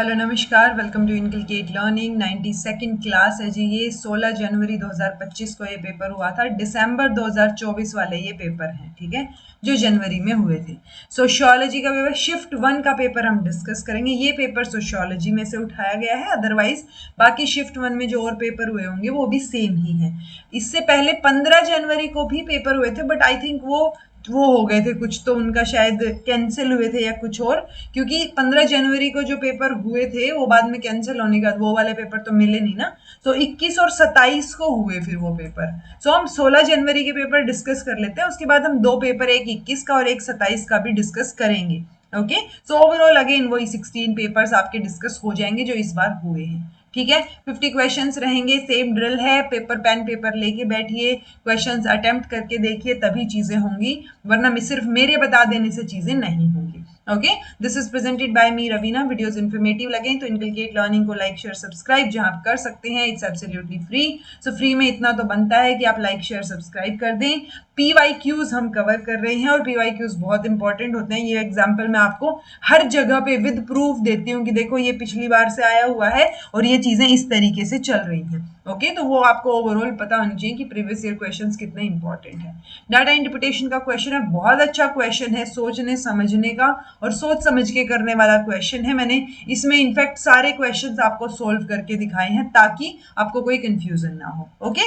Hello नमस्कार, welcome to inculcate learning. 92nd class है जी। ये 16 जनवरी 2025 को ये पेपर हुआ था। दिसंबर 2024 वाले ये पेपर हैं, ठीक है, जो जनवरी में हुए थे। सोशियोलॉजी का पेपर शिफ्ट 1 का पेपर हम डिस्कस करेंगे। ये पेपर सोशियोलॉजी में से उठाया गया है, अदरवाइज बाकी शिफ्ट 1 में जो और पेपर हुए होंगे वो भी सेम ही है। इससे पहले 15 जनवरी को भी पेपर हुए थे, बट आई थिंक वो हो गए थे कुछ, तो उनका शायद कैंसिल हुए थे या कुछ और, क्योंकि 15 जनवरी को जो पेपर हुए थे वो बाद में कैंसिल होने के बाद वो वाले पेपर तो मिले नहीं ना। तो 21 और 27 को हुए फिर वो पेपर। सो हम 16 जनवरी के पेपर डिस्कस कर लेते हैं, उसके बाद हम दो पेपर, एक 21 का और एक 27 का भी डिस्कस करेंगे। ओके, सो ओवरऑल अगेन वही 16 पेपर्स आपके डिस्कस हो जाएंगे जो इस बार हुए हैं, ठीक है। 50 क्वेश्चंस रहेंगे, सेम ड्रिल है, पेपर पेन पेपर लेके बैठिए, क्वेश्चंस अटेम्प्ट करके देखिए, तभी चीजें होंगी, वरना सिर्फ मेरे बता देने से चीजें नहीं होंगी। Okay, this is presented by me Raveena. Videos informative लगे तो इनकलकेट लर्निंग को लाइक शेयर सब्सक्राइब जहां आप कर सकते हैं, it's absolutely free. So free में इतना तो बनता है कि आप लाइक शेयर सब्सक्राइब कर दें। पीवाईक्यूज हम कवर कर रहे हैं और पीवाईक्यूज बहुत इंपॉर्टेंट होते हैं। ये एग्जाम्पल मैं आपको हर जगह पे विद प्रूफ देती हूँ कि देखो ये पिछली बार से आया हुआ है और ये चीजें इस तरीके से चल रही हैं। ओके, तो वो आपको ओवरऑल पता होनी चाहिए कि प्रीवियस ईयर क्वेश्चंस कितने इंपॉर्टेंट है। डाटा इंटरप्रिटेशन का क्वेश्चन है, बहुत अच्छा क्वेश्चन है, सोचने समझने का और सोच समझ के करने वाला क्वेश्चन है। मैंने इसमें इनफैक्ट सारे क्वेश्चंस आपको सोल्व करके दिखाए हैं ताकि आपको कोई कंफ्यूजन ना हो। ओके,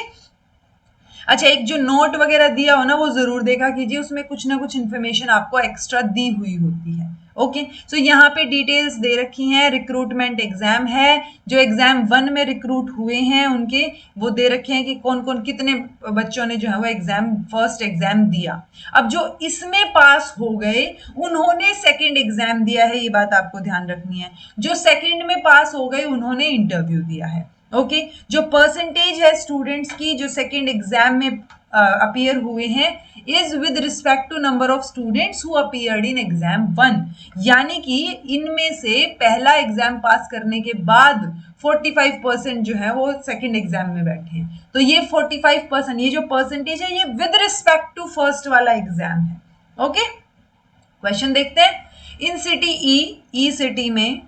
अच्छा, एक जो नोट वगैरह दिया हो ना वो जरूर देखा कीजिए, उसमें कुछ ना कुछ इन्फॉर्मेशन आपको एक्स्ट्रा दी हुई होती है। ओके, सो यहाँ पे डिटेल्स दे रखी हैं। रिक्रूटमेंट एग्जाम है, जो एग्जाम 1 में रिक्रूट हुए हैं उनके वो दे रखे हैं कि कौन कौन कितने बच्चों ने जो है वो एग्जाम फर्स्ट एग्जाम दिया। अब जो इसमें पास हो गए उन्होंने सेकंड एग्जाम दिया है, ये बात आपको ध्यान रखनी है। जो सेकंड में पास हो गए उन्होंने इंटरव्यू दिया है। ओके, जो परसेंटेज है स्टूडेंट्स की जो सेकेंड एग्जाम में अपीयर हुए हैं is with respect to number of students who appeared in exam 1। यानी कि इनमें से पहला एग्जाम पास करने के बाद 45% जो है वो सेकेंड एग्जाम में बैठे हैं। तो ये 45%, ये जो परसेंटेज है ये विद रिस्पेक्ट टू फर्स्ट वाला एग्जाम है। ओके, क्वेश्चन देखते हैं। इन सिटी ई सिटी में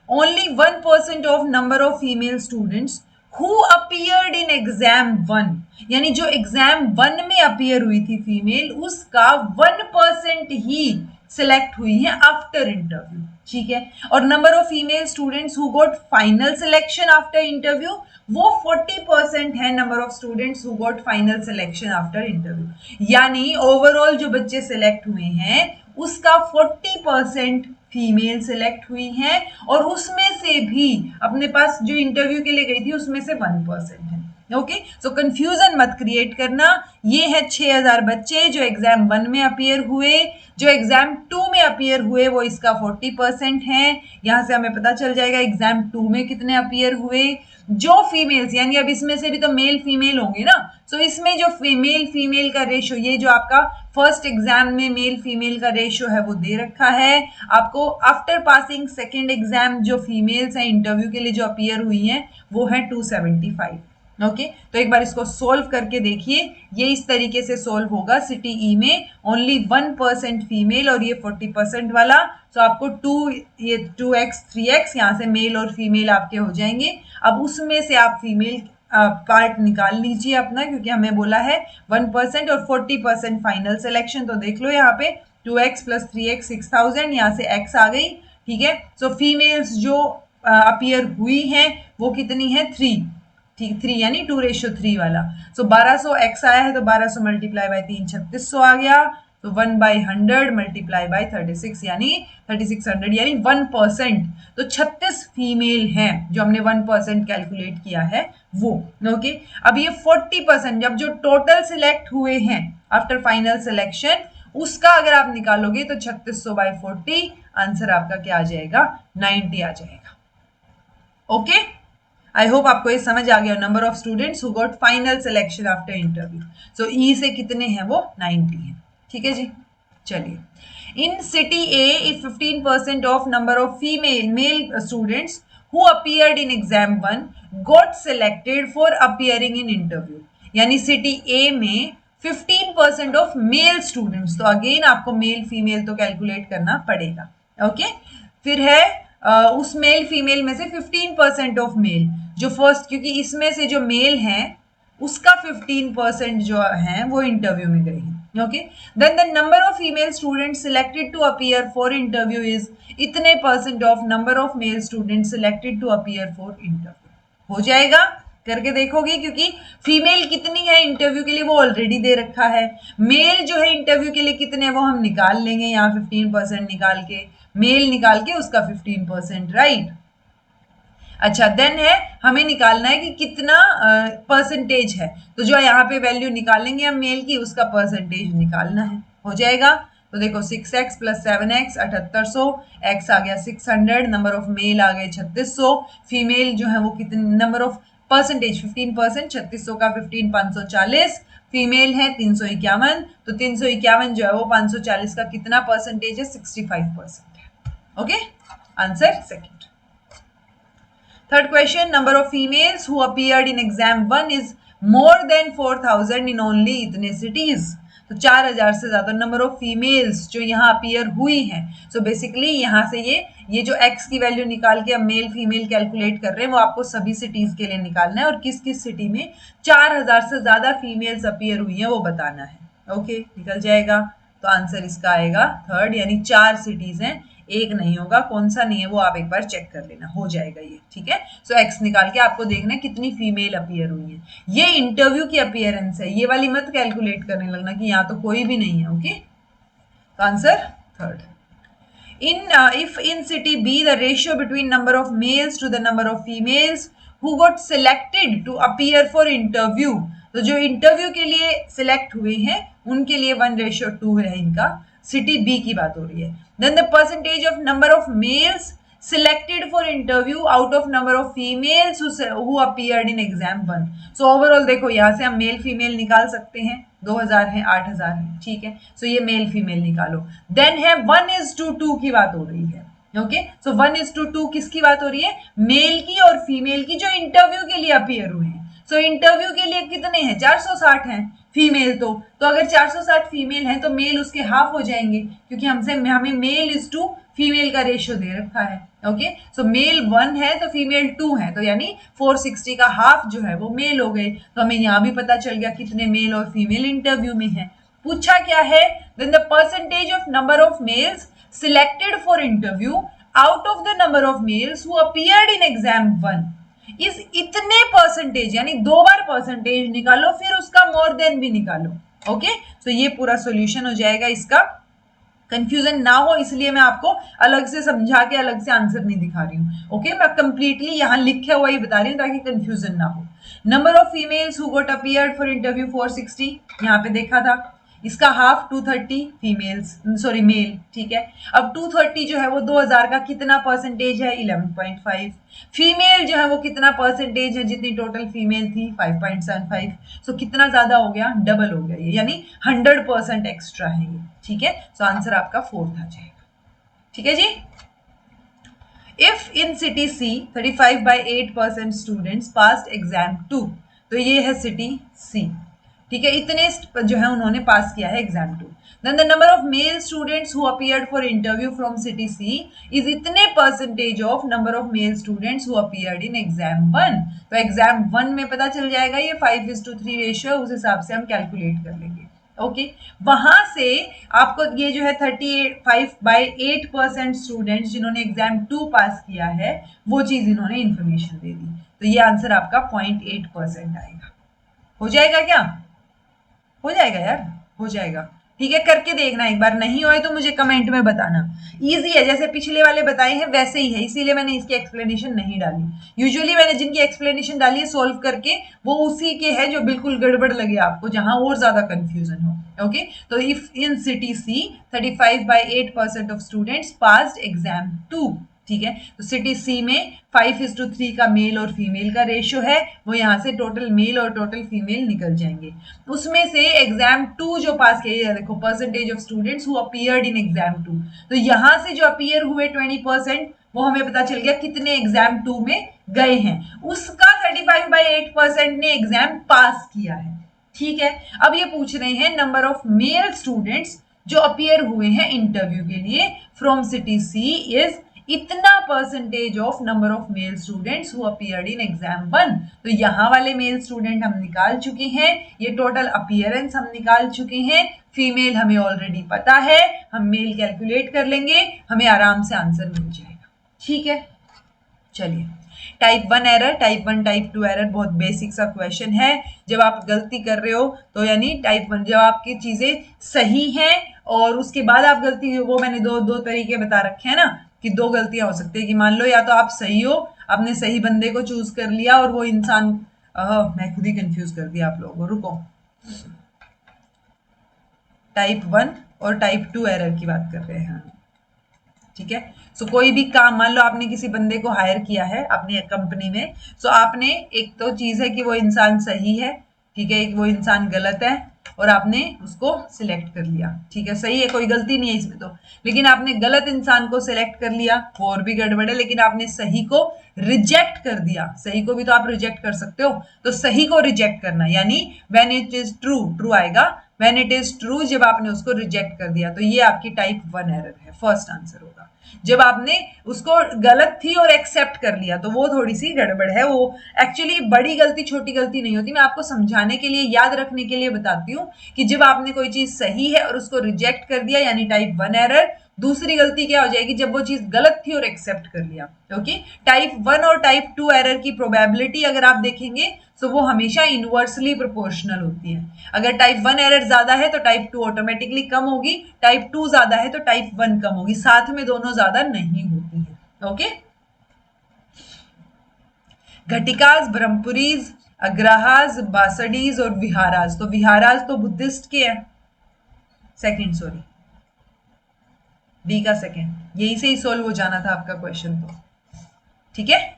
only 1% of number of female students who appeared in exam 1, यानी जो एग्जाम 1 में अपीयर हुई थी फीमेल, उसका 1% ही सिलेक्ट हुई है आफ्टर इंटरव्यू, ठीक है। और number of female students who got final selection after interview वो 40% है number of students who got final selection after interview. यानी ओवरऑल जो बच्चे सिलेक्ट हुए हैं उसका 40% फीमेल सिलेक्ट हुई हैं और उसमें से भी अपने पास जो इंटरव्यू के लिए गई थी उसमें से 1% है। ओके, सो कंफ्यूजन मत क्रिएट करना। ये है 6000 बच्चे जो एग्जाम 1 में अपीयर हुए, जो एग्जाम 2 में अपीयर हुए वो इसका 40% है। यहां से हमें पता चल जाएगा एग्जाम 2 में कितने अपीयर हुए। जो फीमेल्स, यानी अब इसमें से भी तो मेल फीमेल होंगे ना, सो इसमें जो मेल फीमेल का रेशियो, ये जो आपका फर्स्ट एग्जाम में मेल फीमेल का रेशियो है वो दे रखा है आपको। आफ्टर पासिंग सेकेंड एग्जाम जो फीमेल्स हैं इंटरव्यू के लिए जो अपीयर हुई हैं वो है 275। ओके, तो एक बार इसको सोल्व करके देखिए, ये इस तरीके से सोल्व होगा। सिटी ई में ओनली 1% फीमेल और ये 40% वाला, तो आपको 2x 3x यहाँ से मेल और फीमेल आपके हो जाएंगे। अब उसमें से आप फीमेल पार्ट निकाल लीजिए अपना, क्योंकि हमें बोला है 1% और 40% फाइनल सिलेक्शन। तो देख लो यहाँ पे 2x + 3x 6000, यहाँ से x आ गई, ठीक है। सो फीमेल्स जो अपीयर हुई हैं वो कितनी है 3, ठीक, 3 यानी 2:3 वाला। सो 1200 x आया है तो 1200 मल्टीप्लाई बाय 3 3600 आ गया। तो 1/100 मल्टीप्लाई बाय 36 यानी 3600 यानी 1%। तो 36 फीमेल हैं जो हमने 1% कैलकुलेट किया है वो। ओके, अब ये 40% जब जो टोटल सिलेक्ट हुए हैं आफ्टर फाइनल सिलेक्शन उसका अगर आप निकालोगे तो 3600/40 आंसर आपका क्या आ जाएगा, 90 आ जाएगा। ओके, आई होप आपको ये समझ आ गया। Number of students who got final selection after interview, so ई से कितने हैं वो 90 है, ठीक है जी। चलिए, इन city A if 15% of number of female male students who appeared in exam 1 got selected for appearing in interview, यानी सिटी ए में 15% ऑफ मेल स्टूडेंट्स, तो अगेन आपको मेल फीमेल तो कैलकुलेट करना पड़ेगा। ओके, फिर है उस मेल फीमेल में से 15% ऑफ मेल जो फर्स्ट, क्योंकि इसमें से जो मेल हैं उसका 15% जो है वो इंटरव्यू में गए हैं। Okay, then the number of female student selected to appear for interview is इतने percent of number of male student selected to appear for interview. हो जाएगा, करके देखोगे, क्योंकि फीमेल कितनी है इंटरव्यू के लिए वो ऑलरेडी दे रखा है, मेल जो है इंटरव्यू के लिए कितने वो हम निकाल लेंगे, यहाँ 15% निकाल के, मेल निकाल के उसका 15%, राइट। अच्छा, देन है हमें निकालना है कि कितना परसेंटेज है, तो जो यहाँ पे वैल्यू निकालेंगे हम मेल की उसका परसेंटेज निकालना है। हो जाएगा, तो देखो 6x + 7x 7800, x आ गया 600, नंबर ऑफ मेल आ गए 3600, फीमेल जो है वो कितने, नंबर ऑफ परसेंटेज 15%, 3600 का 15 540, फीमेल है 351, तो 351 जो है वो 540 का कितना परसेंटेज है, 65% है। Okay, answer second. Third question, number of females who appeared in exam 1 is more than 4000 in only इतने cities। तो 4000 से ज्यादा नंबर ऑफ फीमेल्स जो यहाँ अपीयर हुई हैं। सो बेसिकली यहाँ से ये जो x की वैल्यू निकाल के अब मेल फीमेल कैलकुलेट कर रहे हैं वो आपको सभी सिटीज के लिए निकालना है और किस किस सिटी में 4000 से ज्यादा फीमेल्स अपीयर हुई हैं वो बताना है। ओके, निकल जाएगा, तो आंसर इसका आएगा थर्ड, यानी 4 सिटीज हैं, एक नहीं होगा, कौन सा नहीं है वो आप एक बार चेक कर लेना, हो जाएगा ये, ठीक है। सो एक्स निकाल के आपको देखना है कितनी फीमेल अपीयर हुई है, ये इंटरव्यू की अपीयरेंस है, ये वाली मत कैलकुलेट करने लगना कि यहाँ तो कोई भी नहीं है। ओके, तो answer third. If in city B the ratio between number of males to the number of females who got selected to appear for interview, तो जो इंटरव्यू के लिए सिलेक्ट हुए हैं उनके लिए 1:2 है इनका, सिटी बी की बात हो रही है। Then the percentage of number of males selected for interview out of number of females who appeared in exam 1। so overall देखो यहाँ से हम मेल फीमेल निकाल सकते हैं, 2000 है 8000 है, ठीक है। सो ये मेल फीमेल निकालो, देन है 1:2 की बात हो रही है। ओके, सो 1:2 किसकी बात हो रही है, मेल की और फीमेल की जो इंटरव्यू के लिए अपीयर हुए हैं। सो इंटरव्यू के लिए कितने हैं, 460 हैं फीमेल, तो अगर 460 फीमेल हैं तो मेल उसके हाफ हो जाएंगे, क्योंकि हमें मेल इज टू फीमेल का रेशियो दे रखा है। ओके, सो मेल 1 है तो फीमेल 2 है, तो यानी 460 का हाफ जो है वो मेल हो गए। तो हमें यहाँ भी पता चल गया कितने मेल और फीमेल इंटरव्यू में है। पूछा क्या है, then the percentage of number of males selected for interview out of the number of males who appeared in exam 1 इस इतने परसेंटेज, यानी 2 बार परसेंटेज निकालो फिर उसका मोर देन भी निकालो। ओके, सो ये पूरा सॉल्यूशन हो जाएगा इसका। कंफ्यूजन ना हो इसलिए मैं आपको अलग से समझा के अलग से आंसर नहीं दिखा रही हूँ। ओके, मैं कंप्लीटली यहाँ लिखे हुआ ही बता रही हूँ ताकि कंफ्यूजन ना हो। Number of females who got appeared for interview 460, यहाँ पे देखा था, इसका हाफ 230 फीमेल्स, सॉरी मेल, ठीक है। अब 230 जो है वो 2000 का कितना परसेंटेज है, 11.5। फीमेल जो है वो कितना परसेंटेज है, जितनी टोटल फीमेल थी 5.75। सो कितना ज्यादा हो गया, डबल हो गया ये, यानी 100% एक्स्ट्रा है ये, ठीक है। सो आंसर आपका फोर्थ आ जाएगा, ठीक है जी। If in city C 35/8% students passed exam 2, तो ये है सिटी सी, ठीक है, इतने जो है उन्होंने पास किया है exam 2। Then the number of male students who appeared for interview from city C is इतने percentage of number of male students who appeared in exam 1। तो एग्जाम 1 में पता चल जाएगा, ये 5:3 रेशियो, उस हिसाब से हम कैलकुलेट कर लेंगे। ओके, वहां से आपको ये जो है 35/8% स्टूडेंट्स जिन्होंने एग्जाम 2 पास किया है वो चीज इन्होंने इंफॉर्मेशन दे दी, तो ये आंसर आपका 0.8% आएगा। हो जाएगा क्या, हो जाएगा यार, हो जाएगा, ठीक है। करके देखना एक बार, नहीं होए तो मुझे कमेंट में बताना। इजी है, जैसे पिछले वाले बताए हैं वैसे ही है, इसीलिए मैंने इसकी एक्सप्लेनेशन नहीं डाली। यूजुअली मैंने जिनकी एक्सप्लेनेशन डाली है सॉल्व करके वो उसी के है जो बिल्कुल गड़बड़ लगे आपको, जहां और ज्यादा कंफ्यूजन हो। ओके, तो if in city C 35/8% of students passed exam 2, ठीक है, तो सिटी सी में 5:3 का मेल और फीमेल का रेशियो है, वो यहाँ से टोटल मेल और टोटल फीमेल निकल जाएंगे। उसमें से एग्जाम 2 जो पास किया, देखो percentage of students who appeared in exam 2, तो यहाँ से जो अपीयर हुए 20%, वो हमें पता चल गया कितने एग्जाम 2 में गए हैं, उसका 35/8% ने एग्जाम पास किया है, ठीक है। अब ये पूछ रहे हैं नंबर ऑफ मेल स्टूडेंट्स जो अपीयर हुए हैं इंटरव्यू के लिए फ्रॉम सिटी सी इज इतना percentage of number of male students who appeared in exam 1। तो यहाँ वाले मेल स्टूडेंट हम निकाल चुके हैं, ये टोटल अपीयरेंस हम निकाल चुके हैं, फीमेल हमें ऑलरेडी पता है, हम मेल कैलकुलेट कर लेंगे, हमें आराम से आंसर मिल जाएगा। ठीक है, चलिए type 1 error, type 1 type 2 error बहुत बेसिक सा क्वेश्चन है। जब आप गलती कर रहे हो तो यानी टाइप 1 जब आपकी चीजें सही हैं और उसके बाद आप गलती, वो मैंने दो तरीके बता रखे हैं ना कि दो गलतियां हो सकती है कि मान लो या तो आप सही हो, आपने सही बंदे को चूज कर लिया और वो इंसान, मैं खुद ही कंफ्यूज कर दिया आप लोगों को, रुको। टाइप 1 और टाइप 2 एरर की बात कर रहे हैं, ठीक है। सो कोई भी काम, मान लो आपने किसी बंदे को हायर किया है अपनी कंपनी में, सो आपने, एक तो चीज है कि वो इंसान सही है, ठीक है, एक वो इंसान गलत है और आपने उसको सिलेक्ट कर लिया, ठीक है, सही है, कोई गलती नहीं है इसमें तो, लेकिन आपने गलत इंसान को सिलेक्ट कर लिया, वो और भी गड़बड़ है, लेकिन आपने सही को रिजेक्ट कर दिया। सही को भी तो आप रिजेक्ट कर सकते हो, तो सही को रिजेक्ट करना यानी when it is true, true आएगा व्हेन इट इज ट्रू, जब आपने उसको रिजेक्ट कर दिया, तो ये आपकी टाइप 1 एरर है, फर्स्ट आंसर होगा। जब आपने उसको गलत थी और एक्सेप्ट कर लिया तो वो थोड़ी सी गड़बड़ है, वो एक्चुअली बड़ी गलती छोटी गलती नहीं होती, मैं आपको समझाने के लिए, याद रखने के लिए बताती हूँ कि जब आपने कोई चीज सही है और उसको रिजेक्ट कर दिया यानी टाइप 1 एरर। दूसरी गलती क्या हो जाएगी, जब वो चीज गलत थी और एक्सेप्ट कर लिया। ओके, टाइप 1 और टाइप 2 एरर की प्रोबेबिलिटी अगर आप देखेंगे तो वो हमेशा इनवर्सली प्रोपोर्शनल होती है। अगर टाइप 1 एरर ज्यादा है तो टाइप 2 ऑटोमेटिकली कम होगी, टाइप 2 ज्यादा है तो टाइप 1 कम होगी, साथ में दोनों ज्यादा नहीं होती है। ओके, घटिकाज, ब्रह्मपुरीज, अग्रहाज, बासडीज और विहाराज। तो विहाराज तो बुद्धिस्ट के है, सेकंड, सॉरी, डी का सेकंड, यही से ही सोल्व हो जाना था आपका क्वेश्चन तो, ठीक है।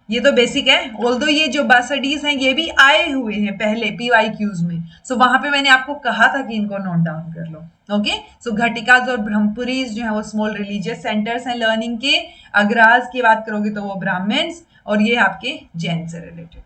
ये तो बेसिक है, ऑल्दो ये जो बासडीज हैं ये भी आए हुए हैं पहले PYQs में, सो वहां पे मैंने आपको कहा था कि इनको नोट डाउन कर लो। ओके, सो घटिकाज और ब्रह्मपुरीज जो है वो स्मॉल रिलीजियस सेंटर्स हैं लर्निंग के। अग्रहाज की बात करोगे तो वो ब्राह्मण्स, और ये आपके जैन से related.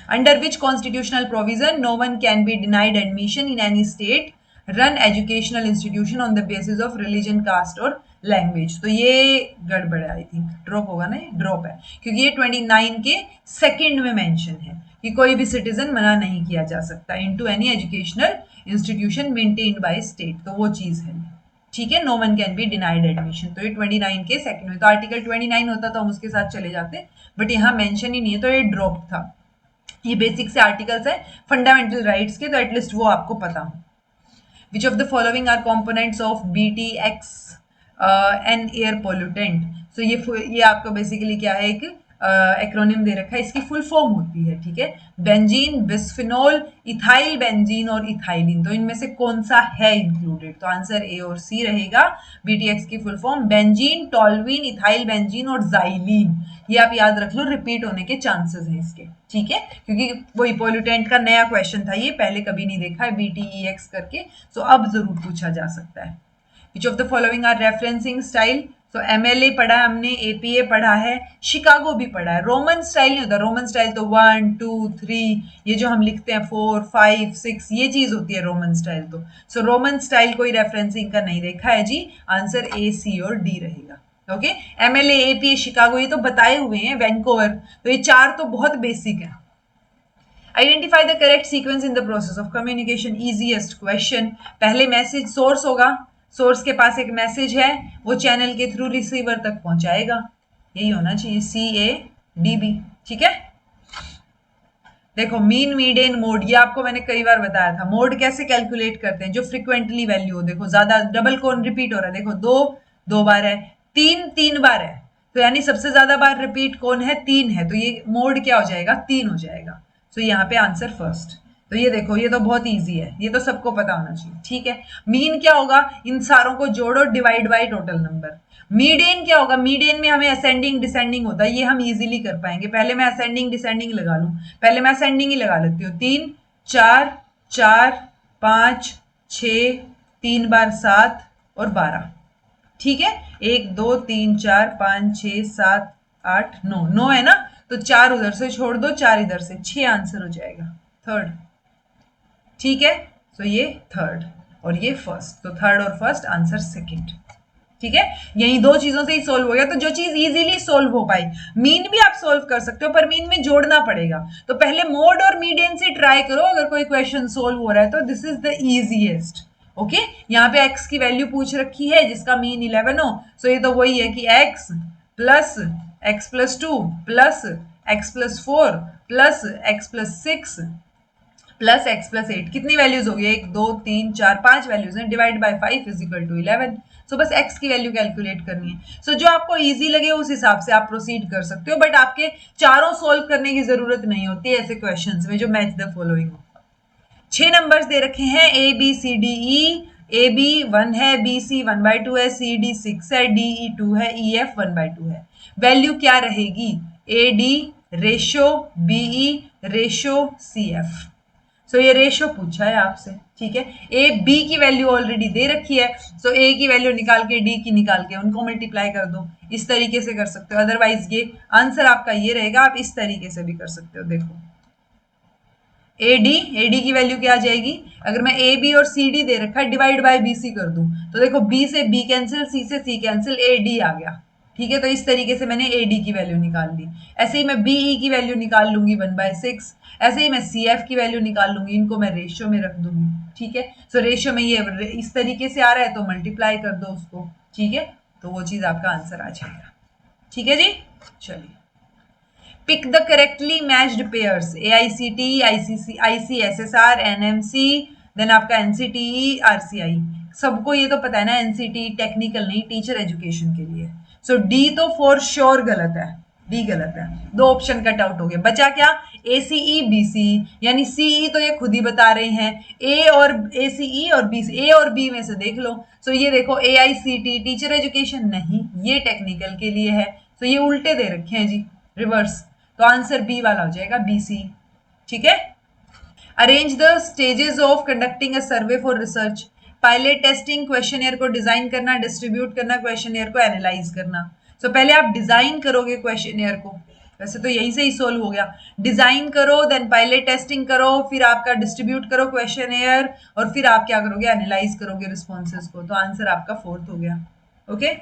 Under which constitutional provision no one can be denied admission in any state run educational institution on the basis of religion, caste और लैंग्वेज। तो ये गड़बड़ है, आई थिंक ड्रॉप होगा ना, ड्रॉप है, क्योंकि ये 29 के सेकंड में मेंशन है कि कोई भी सिटीजन मना नहीं किया जा सकता into any educational institution maintained by state, तो वो चीज है, ठीक है। No one can be denied admission, तो ये 29 के सेकंड में, तो आर्टिकल 29 होता तो हम उसके साथ चले जाते, बट यहाँ मेंशन ही नहीं है तो ये ड्रॉप था। ये बेसिक से आर्टिकल्स है फंडामेंटल राइट्स के, तो एटलीस्ट वो आपको पता हो। Which of the following are components of BTX an air pollutant? So ये आपको बेसिकली क्या है, एक एक्रोनिम दे रखा है, इसकी फुल फॉर्म होती है, ठीक है, बेंजीन, बिस्फिनोल, इथाइल बेंजीन और इथाइलिन। तो इनमें से कौन सा है इंक्लूडेड, तो आंसर ए और सी रहेगा। BTX की full form benzene, toluene, ethyl benzene और जाइलीन। ये आप याद रख लो, रिपीट होने के चांसेस हैं इसके, ठीक है, क्योंकि वही पोल्यूटेंट का नया क्वेश्चन था, ये पहले कभी नहीं देखा है BTEX करके, सो अब जरूर पूछा जा सकता है। Which of the following are referencing style, तो MLA पढ़ा है हमने, APA पढ़ा है, शिकागो भी पढ़ा है। रोमन स्टाइल नहीं होता, रोमन स्टाइल तो 1 2 3 ये जो हम लिखते हैं 4 5 6 ये चीज होती है रोमन स्टाइल, तो सो रोमन स्टाइल कोई रेफरेंसिंग का नहीं देखा है जी, आंसर A, C और D रहेगा। ओके, MLA, APA, शिकागो ये तो बताए हुए हैं, वैंकूवर, तो ये चार तो बहुत बेसिक है। Identify the correct sequence in the process of communication, easiest question. पहले मैसेज सोर्स होगा, सोर्स के पास एक मैसेज है, वो चैनल के थ्रू रिसीवर तक पहुंचाएगा, यही होना चाहिए, CADB, ठीक है। देखो मीन, मीडियन, मोड, ये आपको मैंने कई बार बताया था। मोड कैसे कैलकुलेट करते हैं, जो फ्रिक्वेंटली वैल्यू हो, देखो ज्यादा डबल कौन रिपीट हो रहा है, देखो दो बार है, तीन बार है, तो यानी सबसे ज्यादा बार रिपीट कौन है, 3 है, तो ये मोड क्या हो जाएगा, 3 हो जाएगा। तो यहाँ पे आंसर फर्स्ट। तो ये देखो, ये तो बहुत इजी है, ये तो सबको पता होना चाहिए, ठीक है। मीन क्या होगा, इन सारों को जोड़ो, divide by total number. Median क्या होगा, मीडियन में हमें असेंडिंग डिसेंडिंग होता है, ये हम इजीली कर पाएंगे। पहले मैं असेंडिंग डिसेंडिंग लगा लूं, पहले मैं असेंडिंग ही लगा लेती हूँ। 3 4 4 5 6 3 बार 7 और 12, ठीक है। 1 2 3 4 5 6 7 8 9 है ना, तो 4 उधर से छोड़ दो, 4 इधर से, 6 आंसर हो जाएगा, थर्ड, ठीक है। तो ये थर्ड और ये फर्स्ट, तो थर्ड और फर्स्ट आंसर सेकंड। ठीक है, यही दो चीजों से ही सोल्व हो गया। तो जो चीज इजीली सोल्व हो पाई, मीन भी आप सोल्व कर सकते हो पर मीन में जोड़ना पड़ेगा। तो पहले मोड और मीडियन से ट्राई करो अगर कोई क्वेश्चन सोल्व हो रहा है तो this is the easiest. Okay, यहाँ पे x की वैल्यू पूछ रखी है जिसका मीन 11 हो, सो ये तो वही है कि x plus 2 plus x plus 4 plus x plus 6 plus x plus 8, कितनी वैल्यूज हो गई, 1 2 3 4 5 वैल्यूज हैं, divide by 5 is equal to 11। So बस x की वैल्यू कैलकुलेट करनी है। सो जो आपको इजी लगे उस हिसाब से आप प्रोसीड कर सकते हो, बट आपके चारों सोल्व करने की जरूरत नहीं होती है ऐसे क्वेश्चंस में जो मैच द फॉलोइंग हो। 6 नंबर्स दे रखे हैं A B C D E, A B 1 है, बी सी 1/2 है, सी डी 6 है, डी ई 2 है, ई एफ 1/2 है। वैल्यू क्या रहेगी, A D ratio B E ratio C F. So ये रेशो पूछा है आपसे, ठीक है। ए बी की वैल्यू ऑलरेडी दे रखी है, सो ए की वैल्यू निकाल के डी की निकाल के उनको मल्टीप्लाई कर दो, इस तरीके से कर सकते हो। अदरवाइज ये आंसर आपका ये रहेगा, आप इस तरीके से भी कर सकते हो। देखो ए डी की वैल्यू क्या आ जाएगी, अगर मैं ए बी और सी डी दे रखा है डिवाइड बाय बी सी कर दूं तो देखो बी से बी कैंसिल, सी से सी कैंसिल, ए डी आ गया, ठीक है। तो इस तरीके से मैंने ए डी की वैल्यू निकाल ली। ऐसे ही मैं बी ई की वैल्यू निकाल लूंगी 1/6, ऐसे ही मैं सी एफ की वैल्यू निकाल लूंगी, इनको मैं रेशियो में रख दूंगी, ठीक है। सो रेशियो में ये इस तरीके से आ रहा है तो मल्टीप्लाई कर दो उसको, ठीक है, तो वो चीज आपका आंसर आ जाएगा, ठीक है जी। चलिए, pick the correctly matched pairs AICT, ICSSR, NMC, then आपका NCTE, RCI। सबको ये तो पता है ना, NCTE टेक्निकल नहीं, टीचर एजुकेशन के लिए। सो D तो फॉर श्योर गलत है, डी गलत है, दो ऑप्शन कट आउट हो गए। बचा क्या, ACE BC, यानी CE तो ये खुद ही बता रहे हैं, A और ACE और BC, A और B में से देख लो। सो ये देखो AICT टीचर एजुकेशन नहीं, ये टेक्निकल के लिए है। सो ये उल्टे दे रखे हैं जी, रिवर्स, तो आंसर बी वाला हो जाएगा, BC, ठीक है। Arrange the stages of conducting a survey for research, pilot testing, questionnaire को डिजाइन करना, डिस्ट्रीब्यूट करना, क्वेश्चनियर को एनालाइज करना। सो पहले आप डिजाइन करोगे क्वेश्चनियर को, वैसे तो यहीं से ही सोल्व हो गया, डिजाइन करो, देन पायलट टेस्टिंग करो, फिर आपका डिस्ट्रीब्यूट करो क्वेश्चनियर, और फिर आप क्या करोगे, एनालाइज करोगे रिस्पॉन्सेज को। तो आंसर आपका 4th हो गया, okay.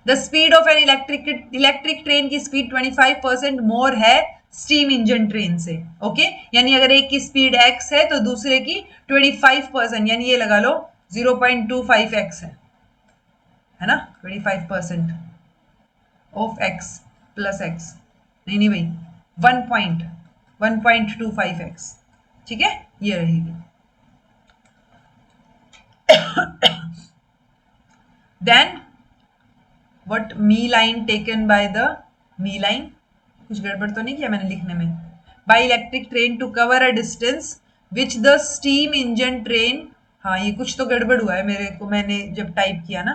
The speed of an electric train की स्पीड 25% मोर है स्टीम इंजन ट्रेन से, ओके। यानी अगर एक की स्पीड x है तो दूसरे की 25%, यानी ये लगा लो 0.25x है ना, 25% ऑफ x प्लस x, नहीं भाई 1.25x, ठीक है, ये रहेगी। Then What me line taken by the me line, कुछ गड़बड़ तो नहीं किया मैंने लिखने में, by electric train to cover a distance which the steam engine train, हाँ ये कुछ तो गड़बड़ हुआ है मेरे को, मैंने जब टाइप किया ना,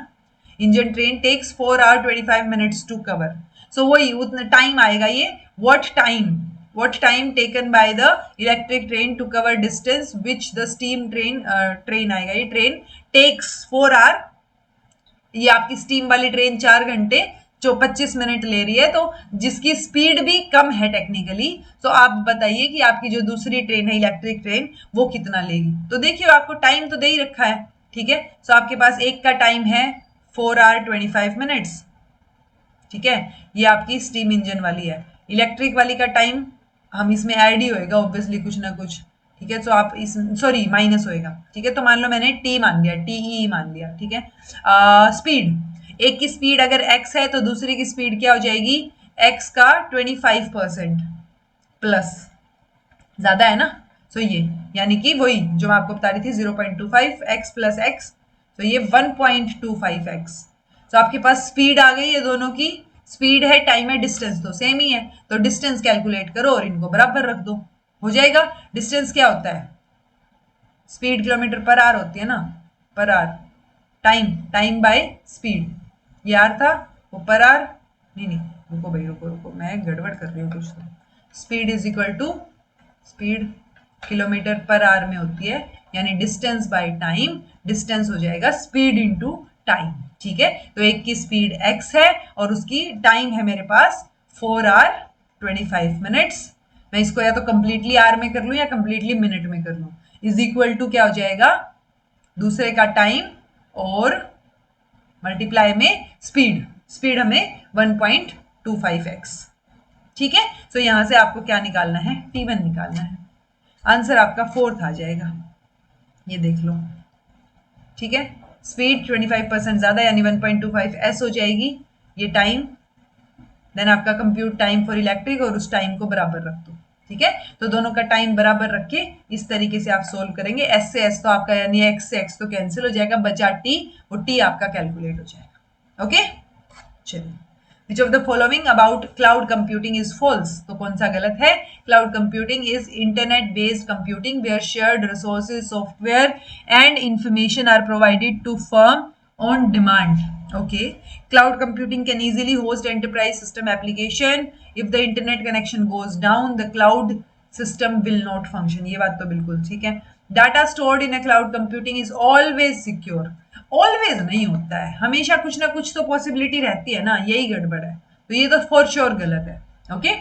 engine train takes 4 hours 25 minutes to cover, so वही उतना टाइम आएगा ये, what time taken by the electric train to cover distance which the steam train आएगा, ये ट्रेन takes 4 hours, ये आपकी स्टीम वाली ट्रेन 4 घंटे जो 25 मिनट ले रही है, तो जिसकी स्पीड भी कम है टेक्निकली, तो आप बताइए कि आपकी जो दूसरी ट्रेन है इलेक्ट्रिक ट्रेन वो कितना लेगी। तो देखिए आपको टाइम तो दे ही रखा है, ठीक है। सो आपके पास एक का टाइम है 4 hours 25 minutes, ठीक है, ये आपकी स्टीम इंजन वाली है। इलेक्ट्रिक वाली का टाइम हम इसमें ऐड ही होएगा ऑब्वियसली कुछ ना कुछ, ठीक है। तो आप इस सॉरी माइनस होएगा, ठीक है। तो मान लो मैंने टी मान लिया, टीई मान लिया, ठीक है। स्पीड, एक की स्पीड अगर x है तो दूसरी की स्पीड क्या हो जाएगी, x का 25% प्लस, ज्यादा है ना, सो ये यानी कि वही जो मैं आपको बता रही थी 0.25x प्लस x, तो ये 1.25x। तो आपके पास स्पीड आ गई है, दोनों की स्पीड है, टाइम है, डिस्टेंस तो सेम ही है, तो डिस्टेंस कैलकुलेट करो और इनको बराबर रख दो, हो जाएगा। डिस्टेंस क्या होता है, स्पीड किलोमीटर पर आवर होती है ना, per hour, time by speed, ये आर था, वो पर आवर, नहीं रुको भाई रुको मैं गड़बड़ कर रही हूँ कुछ, तो speed is equal to speed kilometre per hour में होती है, यानी डिस्टेंस बाय टाइम, डिस्टेंस हो जाएगा स्पीड इनटू टाइम, ठीक है। तो एक की स्पीड x है और उसकी टाइम है मेरे पास 4 hours 25 minutes, मैं इसको या तो कंप्लीटली आर में कर लूं या कंप्लीटली मिनट में कर लूं, इज इक्वल टू क्या हो जाएगा, दूसरे का टाइम और मल्टीप्लाई में स्पीड हमें 1.25x, ठीक है। सो यहां से आपको क्या निकालना है, T1 निकालना है। आंसर आपका 4 आ जाएगा, ये देख लो, ठीक है। स्पीड 25% ज्यादा यानी 1.25s हो जाएगी। ये टाइम, देन आपका कंप्यूट टाइम फॉर इलेक्ट्रिक और उस टाइम को बराबर रख दो, ठीक है। तो दोनों का टाइम बराबर रख के इस तरीके से आप सोल्व करेंगे। एस से एस तो आपका यानी एक्स से एक्स तो कैंसिल हो जाएगा, बचा टी, और टी आपका कैलकुलेट हो जाएगा। ओके, चलिए। Which of the following about cloud computing is false? तो कौन सा गलत है? Cloud computing is internet based computing where shared resources, software and information are provided to firm on demand. Okay, cloud computing can easily host enterprise system application. If the internet connection goes down, the cloud system will not function. ये बात तो बिल्कुल ठीक है। Data stored in a cloud computing is always secure. Always नहीं होता है, हमेशा कुछ ना कुछ तो पॉसिबिलिटी रहती है ना, यही गड़बड़ है। तो ये तो फॉर श्योर गलत है। Okay,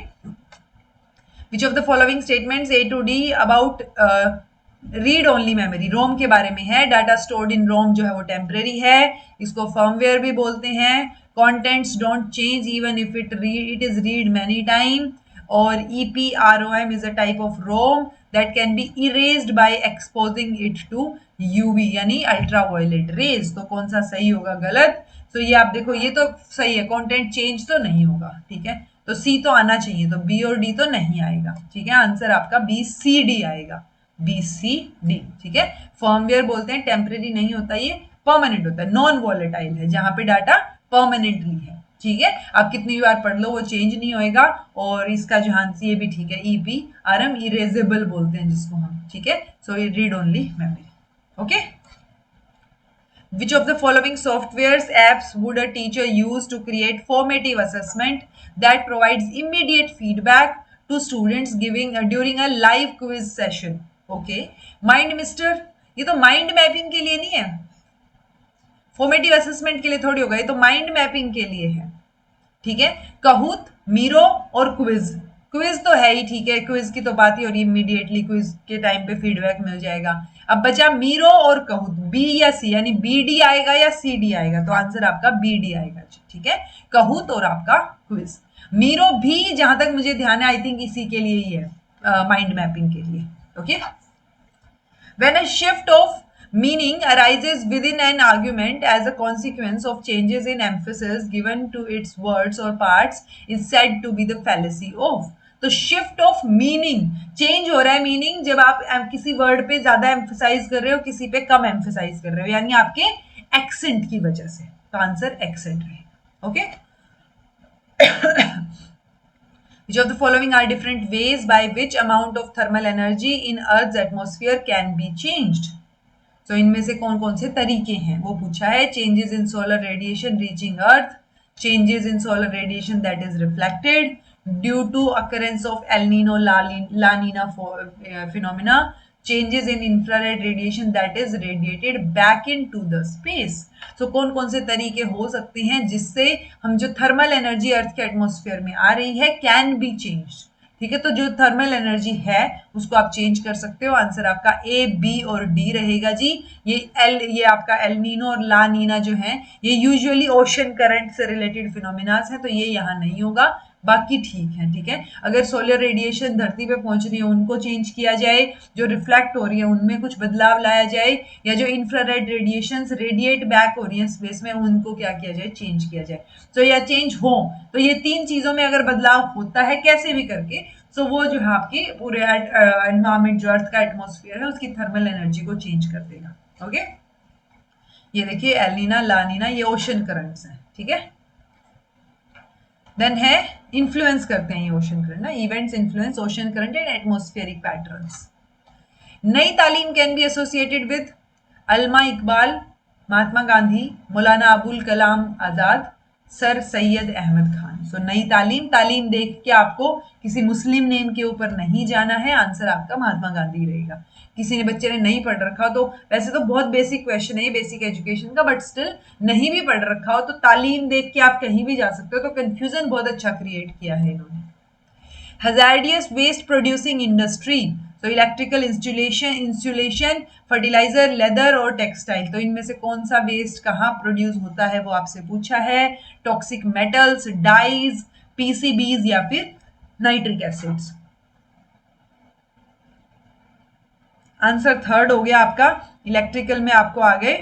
which of the following statements A to D about read only memory, ROM के बारे में है। डाटा स्टोर्ड इन रोम जो है वो टेम्परेरी है, इसको फर्मवेयर भी बोलते हैं। Contents don't change even if it is read many time. और EPROM is a type of ROM that can be erased by exposing it to UV यानी अल्ट्रावायलेट रेज। तो कौन सा सही होगा, गलत। तो ये आप देखो, ये तो सही है, कंटेंट चेंज तो नहीं होगा, ठीक है। तो सी तो आना चाहिए, तो बी और डी तो नहीं आएगा, ठीक है। आंसर आपका BCD आएगा, BCD, ठीक है। फर्मवेयर बोलते हैं, टेम्परेरी नहीं होता, ये परमानेंट होता है, नॉन वॉलेटाइल है, जहां पे डाटा परमानेंटली है, ठीक है। आप कितनी बार पढ़ लो वो चेंज नहीं होएगा। और इसका जो आंसर ये भी ठीक है, EPRM इरेजेबल बोलते हैं जिसको हम, ठीक है। So read only memory. Okay, which of the following softwares apps would a teacher use to create formative assessment that provides immediate feedback to students giving during a live quiz session? Okay, mind mister, ये तो mind mapping के लिए नहीं है, formative assessment के लिए थोड़ी होगा, ये तो माइंड मैपिंग के लिए है, ठीक है। कहूत, मीरो और क्विज, क्विज तो है ही, ठीक है, क्विज की तो बात ही हो रही है, इमीडिएटली क्विज के टाइम पे फीडबैक मिल जाएगा। अब बचा मीरो और कहूत, बी या सी, यानी BD आएगा या CD आएगा, तो आंसर आपका BD आएगा, ठीक है। कहूत और आपका क्विज। मीरो भी जहां तक मुझे ध्यान है आई थिंक इसी के लिए ही है, माइंड मैपिंग के लिए। Okay, when a shift of meaning arises within an argument as a consequence of changes in emphasis given to its words or parts is said to be the fallacy of। तो shift of meaning, change हो रहा है meaning जब आप किसी word पे ज्यादा emphasise कर रहे हो, किसी पे कम एम्फसाइज कर रहे हो, यानी आपके एक्सेंट की वजह से। तो आंसर एक्सेंट रहेगा। Okay, which of the following are different ways by which amount of thermal energy in earth's atmosphere can be changed? तो इनमें से कौन कौन से तरीके हैं वो पूछा है। Changes in solar radiation reaching earth, changes in solar radiation that is reflected due to occurrence of El Nino La Nina phenomena, changes in infrared radiation that is radiated back into the space. तो कौन कौन से तरीके हो सकते हैं जिससे हम जो थर्मल एनर्जी अर्थ के एटमॉस्फेयर में आ रही है कैन बी चेंज्ड, ठीक है। तो जो थर्मल एनर्जी है उसको आप चेंज कर सकते हो। आंसर आपका A, B और D रहेगा जी। ये आपका एल नीनो और ला नीना जो है ये यूजुअली ओशन करंट से रिलेटेड फिनोमिनास है, तो ये यहाँ नहीं होगा, बाकी ठीक है, ठीक है। अगर सोलर रेडिएशन धरती पे पहुंच रही है उनको चेंज किया जाए, जो रिफ्लेक्ट हो रही है उनमें कुछ बदलाव लाया जाए, या जो इंफ्रारेड रेडिएशन रेडिएट बैक हो रही है स्पेस में उनको क्या किया जाए, चेंज किया जाए। तो या चेंज हो, तो ये तीन चीजों में अगर बदलाव होता है कैसे भी करके, तो वो जो है आपकी पूरे एनवायरमेंट जो अर्थ का एटमॉस्फेयर है उसकी थर्मल एनर्जी को चेंज कर देगा। ओके, ये देखिए एलिना लानिना ये ओशन करंट्स हैं, ठीक है। देन है इन्फ्लुएंस करते हैं ये ओशन करंट ना, events influence ocean current and atmospheric patterns. Nai Talim can be associated with Allama Iqbal, Mahatma Gandhi, Maulana Abul Kalam Azad, sir Syed Ahmad Khan. So Nai Talim, तालीम देख के आपको किसी मुस्लिम नेम के ऊपर नहीं जाना है, आंसर आपका महात्मा गांधी रहेगा। किसी ने बच्चे ने नहीं पढ़ रखा हो तो वैसे तो बहुत बेसिक क्वेश्चन है बेसिक एजुकेशन का, बट स्टिल नहीं भी पढ़ रखा हो तो तालीम देख के आप कहीं भी जा सकते हो, तो कंफ्यूजन बहुत अच्छा क्रिएट किया है इन्होंने। Hazardous waste producing industry तो इलेक्ट्रिकल इंस्टॉलेशन, फर्टिलाइजर, लेदर और टेक्सटाइल, तो इनमें से कौन सा वेस्ट कहाँ प्रोड्यूस होता है वो आपसे पूछा है। टॉक्सिक मेटल्स, डाइज, पीसीबीज या फिर नाइट्रिक एसिड्स। आंसर थर्ड हो गया आपका। इलेक्ट्रिकल में आपको आ गए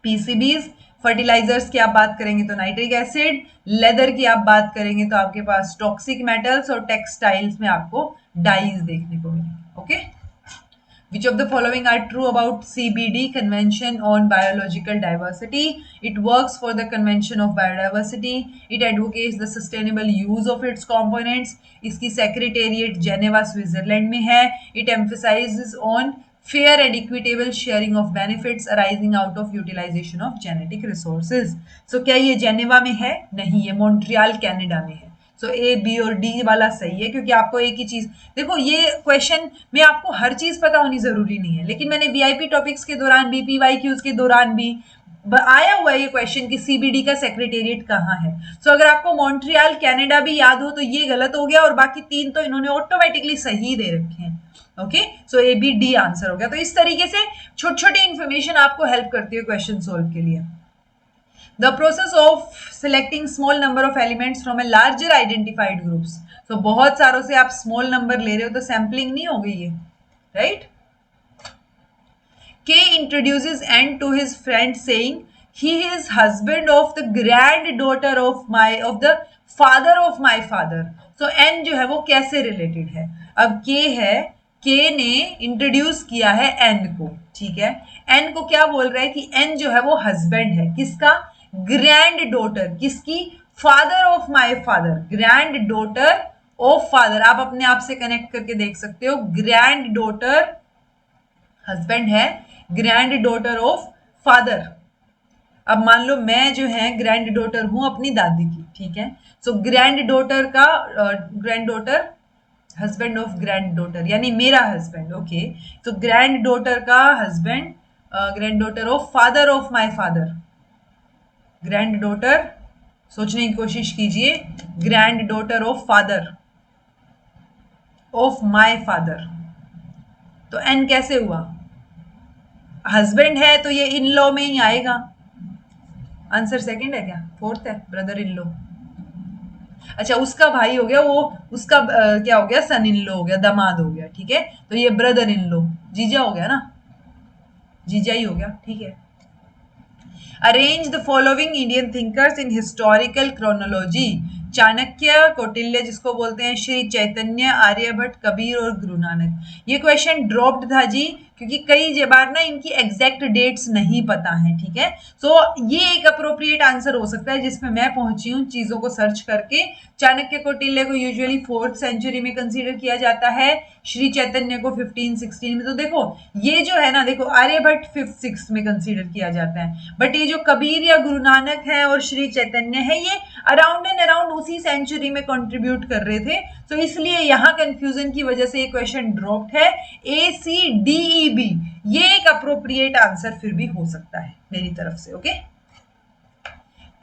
पीसीबीज, फर्टिलाइजर्स की आप बात करेंगे तो नाइट्रिक एसिड, लेदर की आप बात करेंगे तो आपके पास टॉक्सिक मेटल्स, और टेक्सटाइल्स में आपको डाइज देखने को मिलेंगे। Okay, Which of the following are true about CBD, Convention on Biological Diversity? It works for the Convention of Biodiversity. It advocates the sustainable use of its components. इसकी secretariat Geneva, Switzerland में है. It emphasizes on fair and equitable sharing of benefits arising out of utilization of genetic resources. So क्या ये Geneva में है? नहीं, ये Montreal Canada में है। सो ए, बी और डी वाला सही है, क्योंकि आपको एक ही चीज देखो, ये क्वेश्चन में आपको हर चीज पता होनी जरूरी नहीं है, लेकिन मैंने वीआईपी टॉपिक्स के दौरान, बीपीवाईक्यूज के दौरान भी आया हुआ है ये क्वेश्चन कि सीबीडी का सेक्रेटेरिएट कहाँ है। सो अगर आपको मॉन्ट्रियल कनाडा भी याद हो तो ये गलत हो गया, और बाकी तीन तो इन्होंने ऑटोमेटिकली सही दे रखे हैं। ओके, सो ए, बी, डी आंसर हो गया। तो इस तरीके से छोटी छोटी इंफॉर्मेशन आपको हेल्प करती है क्वेश्चन सोल्व के लिए। The process of selecting small number of elements from a larger identified groups. So बहुत सारों से आप small number ले रहे हो तो sampling नहीं हो गई है, right? K introduces N to his friend saying he is husband of the granddaughter of the father of my father. So N जो है वो कैसे related है? अब K है, K ने इंट्रोड्यूस किया है N को, ठीक है। N को क्या बोल रहा है कि N जो है वो हस्बैंड है किसका? ग्रैंड डॉटर, किसकी? Father of my father, grand daughter of father. आप अपने आप से कनेक्ट करके देख सकते हो, ग्रैंड डॉटर हस्बैंड है, ग्रैंड डॉटर ऑफ फादर। अब मान लो मैं जो है ग्रैंड डॉटर हूं अपनी दादी की, ठीक है। सो ग्रैंड डॉटर का grand daughter husband of grand daughter, यानी मेरा हस्बैंड। ओके, तो ग्रैंड डॉटर का husband grand daughter of father of my father, grand daughter, सोचने की कोशिश कीजिए, grand daughter of father of my father. तो एन कैसे हुआ? हस्बैंड है तो ये इन लॉ में ही आएगा। आंसर सेकंड है क्या? फोर्थ है, ब्रदर इन लॉ। अच्छा, उसका भाई हो गया वो, उसका क्या हो गया? सन इन लॉ हो गया, दामाद हो गया, ठीक है। तो ये ब्रदर इन लॉ, जीजा हो गया ना, जीजा ही हो गया, ठीक है। Arrange the following Indian thinkers in historical chronology. Chanakya, Kautilya जिसको बोलते हैं, श्री चैतन्य, आर्यभट्ट, कबीर और गुरु नानक। ये क्वेश्चन ड्रॉप्ड था जी, क्योंकि कई बार ना इनकी एग्जैक्ट डेट्स नहीं पता है, ठीक है। सो ये एक अप्रोप्रिएट आंसर हो सकता है जिसमें मैं पहुंची हूँ चीजों को सर्च करके। चाणक्य, कौटिल्य को यूजुअली 4th सेंचुरी में कंसीडर किया जाता है, श्री चैतन्य को 15-16 में। तो देखो ये जो है ना, देखो आर्यभट्ट 5th-6th में कंसीडर किया जाता है, बट ये जो कबीर या गुरु नानक है और श्री चैतन्य है, ये अराउंड एंड अराउंड उसी सेंचुरी में कंट्रीब्यूट कर रहे थे। तो इसलिए यहाँ कंफ्यूजन की वजह से ये क्वेश्चन ड्रॉप्ड है। ए, सी, डी, ई, बी, ये एक अप्रोप्रिएट आंसर फिर भी हो सकता है मेरी तरफ से। Okay,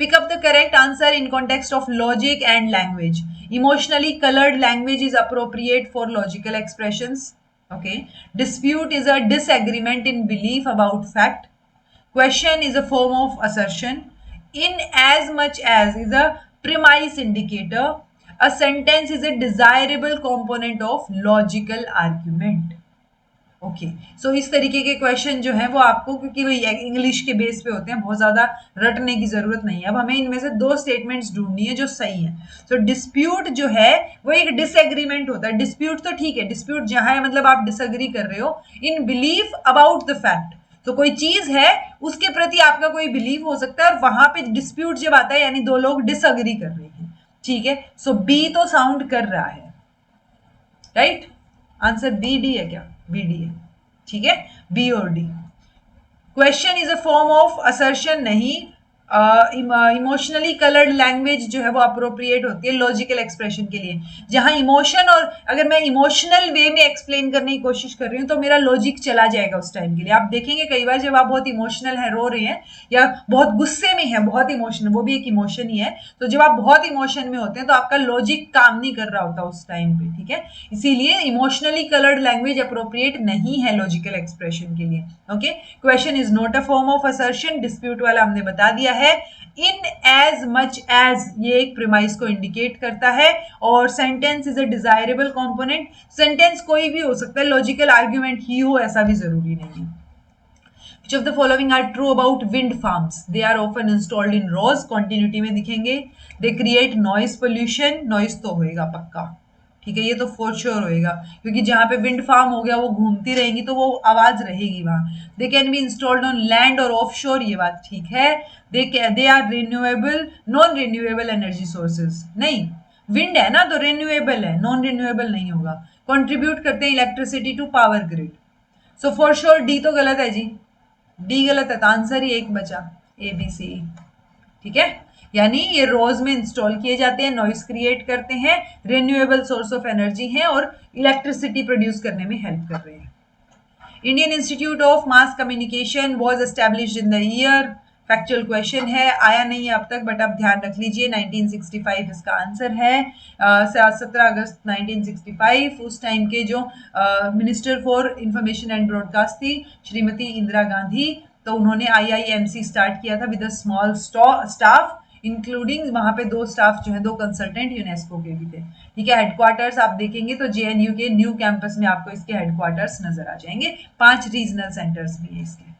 pick up the correct answer in context of logic and language. Emotionally colored language is appropriate for logical expressions. Okay, dispute is a disagreement in belief about fact. Question is a form of assertion. In as much as is a premise indicator. A sentence is a desirable component of logical argument. Okay, so इस तरीके के question जो है वो आपको, क्योंकि वो English के बेस पे होते हैं, बहुत ज्यादा रटने की जरूरत नहीं है। अब हमें इनमें से 2 स्टेटमेंट्स ढूंढनी है जो सही है। सो डिस्प्यूट जो है वो एक डिसएग्रीमेंट होता है। डिस्प्यूट तो ठीक है, डिस्प्यूट जहां है मतलब आप डिसएग्री कर रहे हो इन बिलीफ अबाउट द फैक्ट। तो कोई चीज है उसके प्रति आपका कोई बिलीव हो सकता है, और वहां पे डिस्प्यूट जब आता है यानी 2 लोग डिसएग्री कर रहे हैं, ठीक है। सो बी तो साउंड कर रहा है, राइट। आंसर बी, डी है क्या? बी, डी है, ठीक है, बी और D. Question is a form of assertion नहीं, इमोशनली कलर्ड लैंग्वेज जो है वो अप्रोप्रिएट होती है लॉजिकल एक्सप्रेशन के लिए, जहां इमोशन, और अगर मैं इमोशनल वे में एक्सप्लेन करने की कोशिश कर रही हूँ तो मेरा लॉजिक चला जाएगा उस टाइम के लिए। आप देखेंगे कई बार जब आप बहुत इमोशनल है, रो रहे हैं या बहुत गुस्से में है, बहुत इमोशनल, वो भी एक इमोशन ही है, तो जब आप बहुत इमोशन में होते हैं तो आपका लॉजिक काम नहीं कर रहा होता उस टाइम पे, ठीक है। इसीलिए इमोशनली कलर्ड लैंग्वेज अप्रोप्रिएट नहीं है लॉजिकल एक्सप्रेशन के लिए। Okay, question is not a form of assertion, dispute वाला हमने बता दिया है। इन एज मच एज ये एक प्रीमाइस को इंडिकेट करता है, और sentence is a desirable component, sentence कोई भी हो सकता है, लॉजिकल आर्ग्यूमेंट ही हो ऐसा भी जरूरी नहीं है। Which of the following are true about wind farms? They are often installed in rows, continuity में दिखेंगे। They create noise pollution, noise तो होएगा पक्का, ठीक है, ये तो फॉर श्योर होएगा, क्योंकि जहां पे विंड फार्म हो गया वो घूमती रहेंगी तो वो आवाज रहेगी वहां। They can be installed on land और ऑफ शोर, ये बात ठीक है। They are renewable, non renewable energy sources नहीं, विंड है ना तो रिन्यूएबल है, नॉन रिन्यूएबल नहीं होगा। कंट्रीब्यूट करते हैं electricity to power grid, so for sure D तो गलत है जी, डी गलत है, तो आंसर ही एक बचा, ए बी सी, ठीक है। यानी ये रोज में इंस्टॉल किए जाते हैं, नॉइस क्रिएट करते हैं, रिन्यूएबल सोर्स ऑफ एनर्जी है और इलेक्ट्रिसिटी प्रोड्यूस करने में हेल्प कर रहे हैं। Indian institute of mass communication was established in the year, factual question है, आया नहीं है अब तक बट आप ध्यान रख लीजिए 1965 इसका आंसर है। 17 अगस्त 1965 उस टाइम के जो minister for information and broadcast थी श्रीमती इंदिरा गांधी, तो उन्होंने IIMC स्टार्ट किया था with a small staff, including वहां पे 2 स्टाफ जो है 2 कंसल्टेंट यूनेस्को के भी थे, ठीक है। हेडक्वार्टर्स आप देखेंगे तो JNU के न्यू कैंपस में आपको इसके हेडक्वार्टर्स नजर आ जाएंगे, 5 रीजनल सेंटर्स भी है इसके।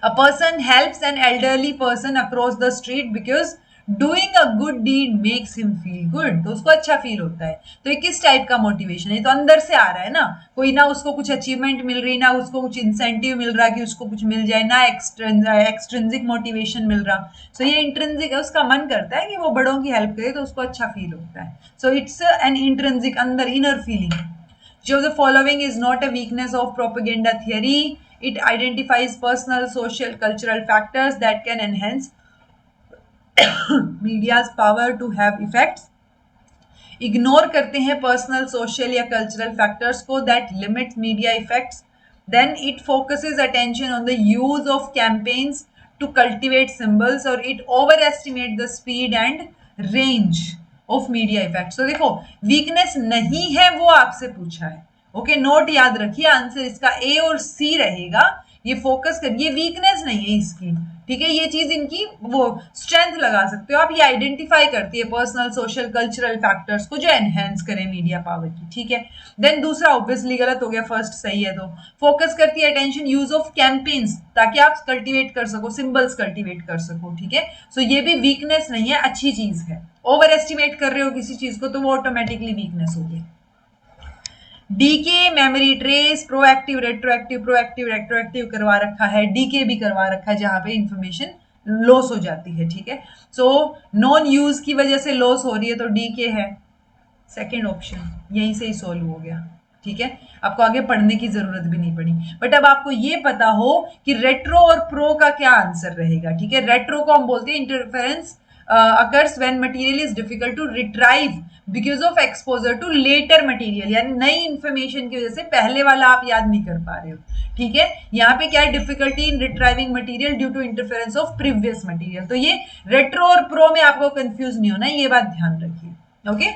A person helps an elderly person across the street because doing a good deed makes him feel good, तो उसको अच्छा फील होता है। तो ये किस टाइप का मोटिवेशन है, तो अंदर से आ रहा है ना, कोई ना उसको कुछ अचीवमेंट मिल रही, ना उसको कुछ इंसेंटिव मिल रहा कि उसको कुछ मिल जाए, ना एक्सट्रिंसिक मोटिवेशन मिल रहा, सो ये इंट्रिंसिक है, उसका मन करता है कि वो बड़ों की हेल्प करे तो उसको अच्छा फील होता है, सो इट्स एन इंट्रिंसिक, अंदर इनर फीलिंग। जो the following is not a weakness of propaganda theory, it identifies personal, social, cultural factors that can enhance media's power to have effects. Ignore करते हैं personal, social या cultural factors को that limit media effects. Then it focuses attention on the use of campaigns to cultivate symbols, और it overestimate the speed and range of media effects. तो देखो weakness नहीं है वो आपसे पूछा है, ओके, नोट याद रखिए, आंसर इसका ए और सी रहेगा, ये फोकस करिए, वीकनेस नहीं है इसकी, ठीक है। ये चीज इनकी वो स्ट्रेंथ लगा सकते हो आप, ये आइडेंटिफाई करती है पर्सनल, सोशल, कल्चरल फैक्टर्स को जो एनहेंस करें मीडिया पावर की, ठीक है। देन दूसरा ऑब्वियसली गलत हो गया, फर्स्ट सही है। तो फोकस करती है अटेंशन यूज ऑफ कैंपेन्स, ताकि आप कल्टिवेट कर सको, सिंबल्स कल्टिवेट कर सको, ठीक है। सो ये भी वीकनेस नहीं है, अच्छी चीज है। ओवर एस्टिमेट कर रहे हो किसी चीज को तो वो ऑटोमेटिकली वीकनेस होगी। Decay, memory trace, proactive retroactive करवा रखा है, डीके भी करवा रखा है जहां पे इंफॉर्मेशन लॉस हो जाती है, ठीक है। सो नॉन यूज की वजह से लॉस हो रही है तो डीके है, सेकेंड ऑप्शन यहीं से ही सोल्व हो गया, ठीक है। आपको आगे पढ़ने की जरूरत भी नहीं पड़ी, बट अब आपको ये पता हो कि रेट्रो और प्रो का क्या आंसर रहेगा, ठीक है। रेट्रो को हम बोलते हैं interference occurs when material is difficult to retrieve because of exposure to later material, यानी नई इंफॉर्मेशन की वजह से पहले वाला आप याद नहीं कर पा रहे हो, ठीक है। यहाँ पे क्या है, difficulty in retrieving material due to interference of previous material. तो ये रेट्रो और प्रो में आपको कंफ्यूज नहीं होना, ये बात ध्यान रखिए, ओके।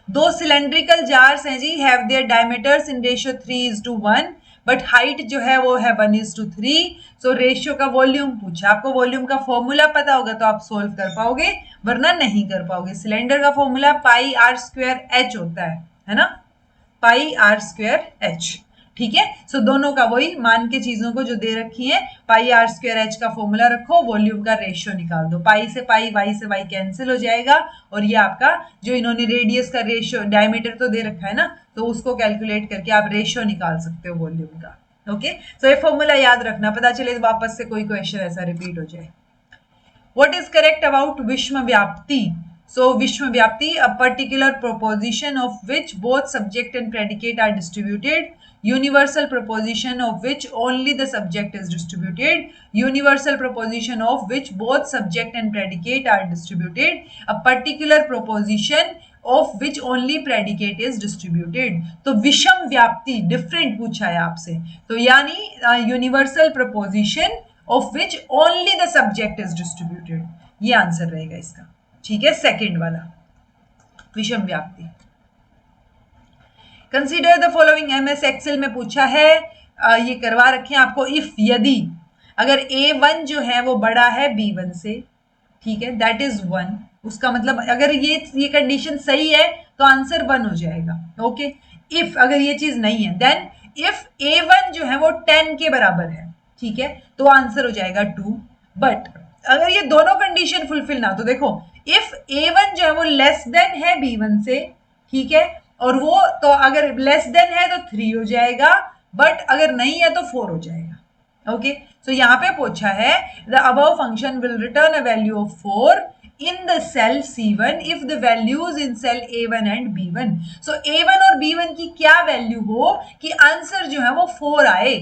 2 सिलेंड्रिकल जार्स हैं जी, have their diameters in ratio 3:1, but height जो है वो है 1:3। सो रेशियो का वॉल्यूम पूछा, आपको वॉल्यूम का फॉर्मूला पता होगा तो आप सोल्व कर पाओगे, वरना नहीं कर पाओगे। सिलेंडर का फॉर्मूला πr²h होता है ना, πr²h, ठीक है। सो दोनों का वही मान के चीजों को जो दे रखी है, πr²h का फॉर्मूला रखो, वॉल्यूम का रेशियो निकाल दो, पाई से पाई, वाई से वाई कैंसिल हो जाएगा, और ये आपका जो इन्होंने रेडियस का रेशियो, डायमीटर तो दे रखा है ना, तो उसको कैलकुलेट करके आप रेशियो निकाल सकते हो वॉल्यूम का, ओके। सो ये फॉर्मूला याद रखना, पता चले वापस से कोई क्वेश्चन ऐसा रिपीट हो जाए। व्हाट इज करेक्ट अबाउट विश्व व्याप्ति? सो विश्व व्याप्ति, a particular proposition of which both subject and predicate are distributed universal proposition of which only the subject is distributed, universal proposition of which both subject and predicate are distributed, a particular proposition of which only predicate is distributed. तो विषम व्याप्ति different पूछा है आपसे, तो यानी universal proposition of which only the subject is distributed, ये answer रहेगा इसका, ठीक है, सेकंड वाला विषम व्याप्ति। Consider the following, MS Excel में पूछा है, ये करवा रखे हैं आपको, इफ यदि अगर A1 जो है वो बड़ा है B1 से, ठीक है, दैट इज 1, उसका मतलब अगर ये कंडीशन सही है तो आंसर 1 हो जाएगा, ओके। इफ अगर ये चीज नहीं है, देन इफ A1 जो है वो 10 के बराबर है, ठीक है, तो आंसर हो जाएगा 2। बट अगर ये दोनों कंडीशन फुलफिल ना, तो देखो इफ A1 जो है वो लेस देन है B1 से, ठीक है, और वो तो अगर लेस देन है तो 3 हो जाएगा, बट अगर नहीं है तो 4 हो जाएगा, ओके। सो यहाँ पे पूछा है the above function will return a value of 4 in the cell C1 if the values in cell A1 and B1. So A1 और B1 की क्या वैल्यू हो कि आंसर जो है वो 4 आए,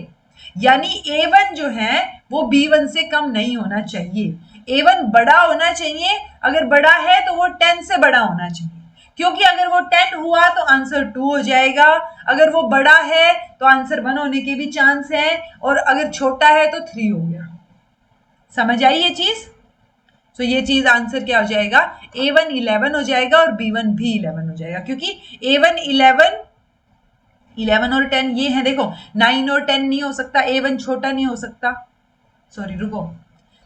यानी A1 जो है वो B1 से कम नहीं होना चाहिए, A1 बड़ा होना चाहिए, अगर बड़ा है तो वो 10 से बड़ा होना चाहिए, क्योंकि अगर वो 10 हुआ तो आंसर 2 हो जाएगा, अगर वो बड़ा है तो आंसर 1 होने के भी चांस है, और अगर छोटा है तो 3 हो गया। समझ आई ये चीज? तो ये चीज आंसर क्या हो जाएगा, A1 11 हो जाएगा और B1 भी 11 हो जाएगा, क्योंकि A1 11 और 10 ये है, देखो 9 और 10 नहीं हो सकता, A1 छोटा नहीं हो सकता, सॉरी रुको,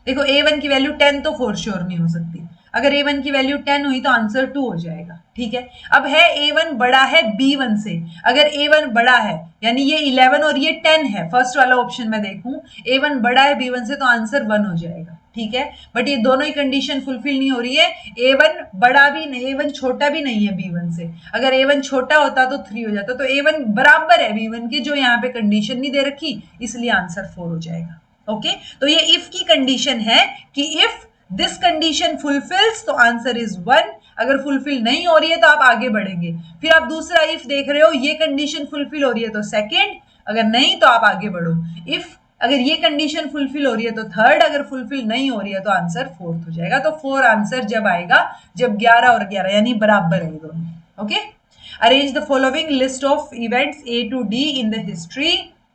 देखो A1 की वैल्यू 10 तो फॉर श्योर नहीं हो सकती, अगर A1 की वैल्यू 10 हुई तो आंसर 2 हो जाएगा, ठीक है। अब है A1 बड़ा है B1 से, अगर A1 बड़ा है यानी ये 11 और ये 10 है, फर्स्ट वाला ऑप्शन में देखूं A1 बड़ा है B1 से तो आंसर 1 हो जाएगा, ठीक है। बट ये दोनों ही कंडीशन फुलफिल नहीं हो रही है, A1 बड़ा भी नहीं, A1 छोटा भी नहीं है B1 से, अगर A1 छोटा होता तो 3 हो जाता, तो A1 बराबर है B1 के, जो यहाँ पे कंडीशन नहीं दे रखी, इसलिए आंसर 4 हो जाएगा, ओके। तो ये इफ की कंडीशन है कि इफ दिस कंडीशन फुलफिल्स तो आंसर इज 1, अगर फुलफिल नहीं हो रही है तो आप आगे बढ़ेंगे, फिर आप दूसरा इफ देख रहे हो, ये कंडीशन फुलफिल हो रही है तो सेकंड, अगर नहीं तो आप आगे बढ़ो, इफ अगर ये कंडीशन फुलफिल हो रही है तो थर्ड, अगर फुलफिल नहीं हो रही है तो आंसर 4th हो जाएगा। तो 4 आंसर जब आएगा जब 11 और 11 यानी बराबर है दोनों, okay. Arrange the following list of events A to D in the history